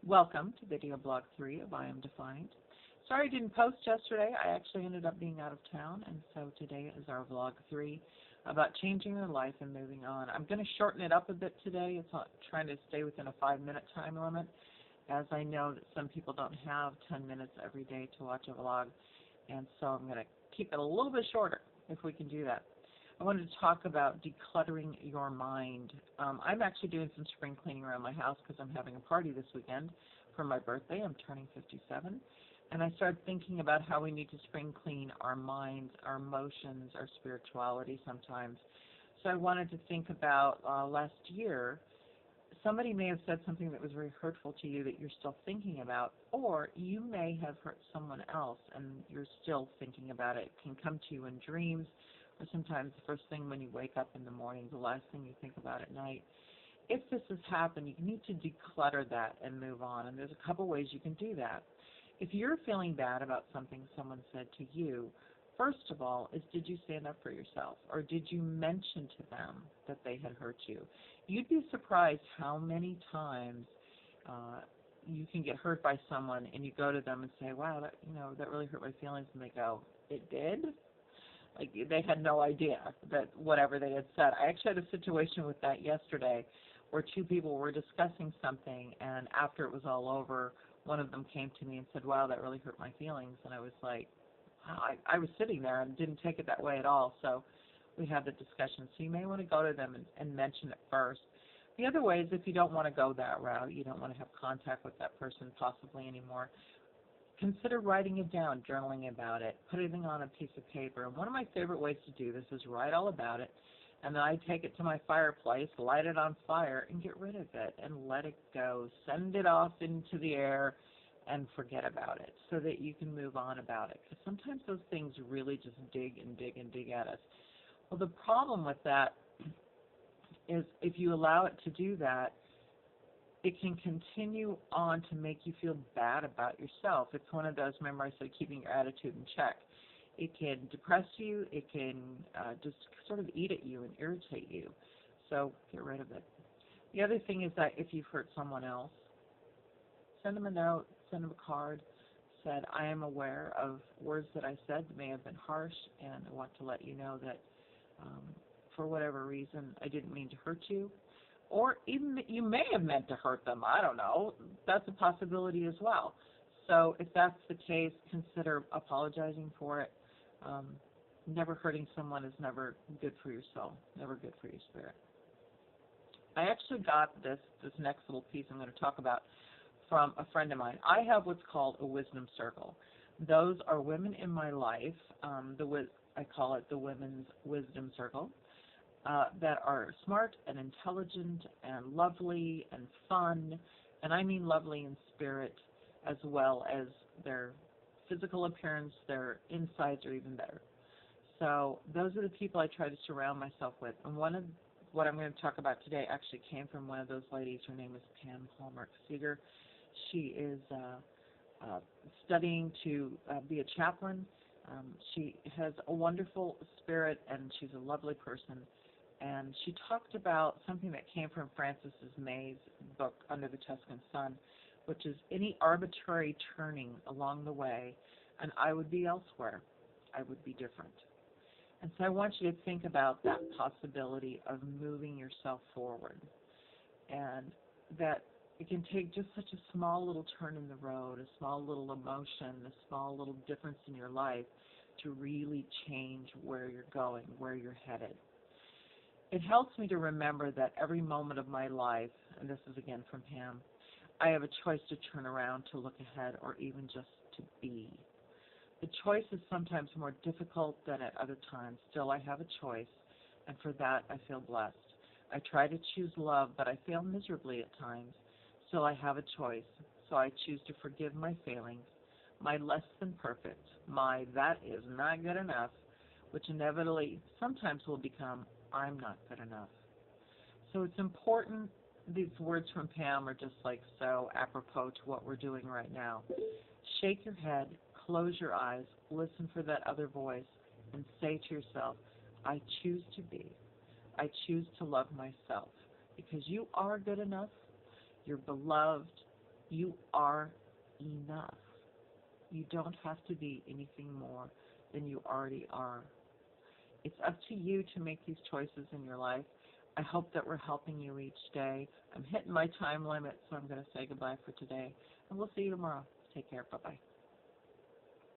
Welcome to video blog 3 of IAmDefined. Sorry I didn't post yesterday. I actually ended up being out of town, and so today is our vlog 3 about changing your life and moving on. I'm going to shorten it up a bit today. It's not trying to stay within a 5-minute time limit, as I know that some people don't have 10 minutes every day to watch a vlog, and so I'm going to keep it a little bit shorter if we can do that. I wanted to talk about decluttering your mind. I'm actually doing some spring cleaning around my house because I'm having a party this weekend for my birthday. I'm turning 57. And I started thinking about how we need to spring clean our minds, our emotions, our spirituality sometimes. So I wanted to think about last year, somebody may have said something that was very hurtful to you that you're still thinking about, or you may have hurt someone else and you're still thinking about it. It can come to you in dreams, or sometimes the first thing when you wake up in the morning, the last thing you think about at night. If this has happened, you need to declutter that and move on, and there's a couple ways you can do that. If you're feeling bad about something someone said to you, first of all, did you stand up for yourself, or did you mention to them that they had hurt you? You'd be surprised how many times you can get hurt by someone, and you go to them and say, "Wow, that really hurt my feelings," and they go, "It did?" Like they had no idea that whatever they had said. I actually had a situation with that yesterday where two people were discussing something, and after it was all over, one of them came to me and said, "Wow, that really hurt my feelings." And I was like, wow, I was sitting there and didn't take it that way at all. So we had the discussion. So you may want to go to them and mention it first. The other way is if you don't want to go that route, you don't want to have contact with that person possibly anymore, consider writing it down, journaling about it, putting it on a piece of paper. And one of my favorite ways to do this is write all about it, and then I take it to my fireplace, light it on fire, and get rid of it and let it go. Send it off into the air and forget about it so that you can move on about it. Because sometimes those things really just dig and dig and dig at us. Well, the problem with that is if you allow it to do that, it can continue on to make you feel bad about yourself. It's one of those, remember I said keeping your attitude in check. It can depress you. It can just sort of eat at you and irritate you. So get rid of it. The other thing is that if you've hurt someone else, send them a note, send them a card, said, "I am aware of words that I said that may have been harsh, and I want to let you know that for whatever reason, I didn't mean to hurt you." Or even you may have meant to hurt them. I don't know. That's a possibility as well. So if that's the case, consider apologizing for it. Never hurting someone is never good for your soul, never good for your spirit. I actually got this next little piece I'm going to talk about from a friend of mine. I have what's called a wisdom circle. Those are women in my life. I call it the Women's Wisdom Circle. That are smart and intelligent and lovely and fun, and I mean lovely in spirit as well as their physical appearance. Their insides are even better. So those are the people I try to surround myself with. And one of what I'm going to talk about today actually came from one of those ladies. Her name is Pam Hallmark-Seeger. She is studying to be a chaplain. She has a wonderful spirit, and she's a lovely person. And she talked about something that came from Frances May's book, Under the Tuscan Sun, which is any arbitrary turning along the way, and I would be elsewhere. I would be different. And so I want you to think about that possibility of moving yourself forward, and that it can take just such a small little turn in the road, a small little emotion, a small little difference in your life to really change where you're going, where you're headed. It helps me to remember that every moment of my life, and this is again from Pam, I have a choice to turn around, to look ahead, or even just to be. The choice is sometimes more difficult than at other times. Still, I have a choice, and for that, I feel blessed. I try to choose love, but I fail miserably at times. Still, I have a choice, so I choose to forgive my failings, my less than perfect, my that is not good enough, which inevitably sometimes will become I'm not good enough. So it's important, these words from Pam are just like so apropos to what we're doing right now. Shake your head, close your eyes, listen for that other voice, and say to yourself, I choose to be. I choose to love myself because you are good enough, you're beloved, You are enough. You don't have to be anything more than you already are. It's up to you to make these choices in your life. I hope that we're helping you each day. I'm hitting my time limit, so I'm going to say goodbye for today. And we'll see you tomorrow. Take care. Bye-bye.